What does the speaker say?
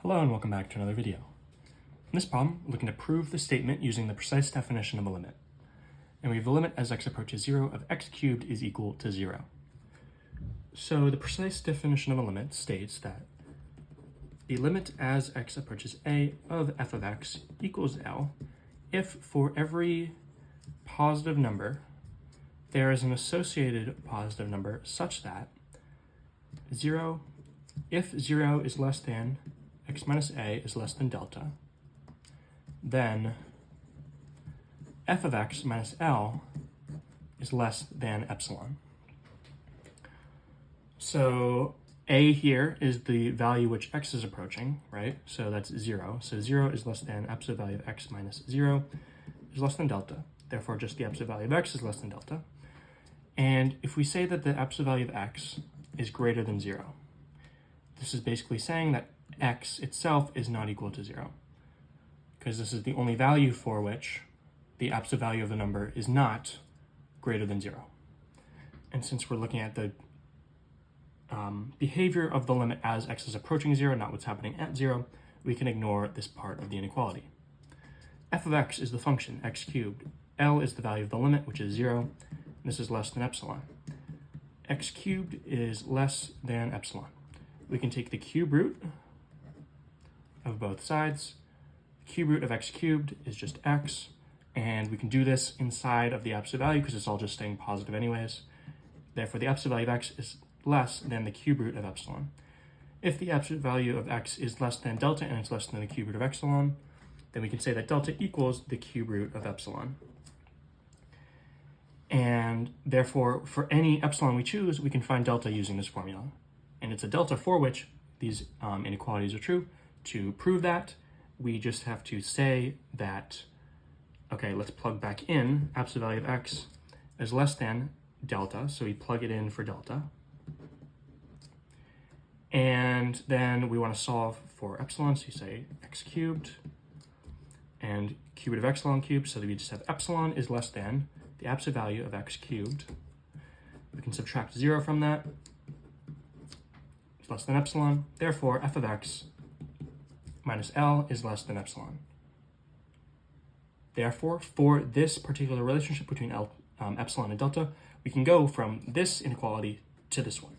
Hello and welcome back to another video. In this problem, we're looking to prove the statement using the precise definition of a limit. And we have the limit as x approaches 0 of x cubed is equal to 0. So the precise definition of a limit states that the limit as x approaches a of f of x equals L if for every positive number there is an associated positive number such that if 0 is less than x minus a is less than delta, then f of x minus L is less than epsilon. So a here is the value which x is approaching, right? So that's 0. So 0 is less than absolute value of x minus 0 is less than delta. Therefore, just the absolute value of x is less than delta. And if we say that the absolute value of x is greater than 0, this is basically saying that x itself is not equal to 0, because this is the only value for which the absolute value of the number is not greater than 0. And since we're looking at the behavior of the limit as x is approaching 0, not what's happening at 0, we can ignore this part of the inequality. F of x is the function x cubed. L is the value of the limit, which is 0. This is less than epsilon. X cubed is less than epsilon. We can take the cube root of both sides. The cube root of x cubed is just x, and we can do this inside of the absolute value because it's all just staying positive anyways. Therefore, the absolute value of x is less than the cube root of epsilon. If the absolute value of x is less than delta and it's less than the cube root of epsilon, then we can say that delta equals the cube root of epsilon. And therefore, for any epsilon we choose, we can find delta using this formula. And it's a delta for which these inequalities are true. To prove that, we just have to say that, okay, let's plug back in absolute value of x is less than delta, so we plug it in for delta. And then we want to solve for epsilon, so you say x cubed and cube root of epsilon cubed, so that we just have epsilon is less than the absolute value of x cubed. We can subtract 0 from that. It's less than epsilon. Therefore, f of x minus L is less than epsilon. Therefore, for this particular relationship between epsilon and delta, we can go from this inequality to this one.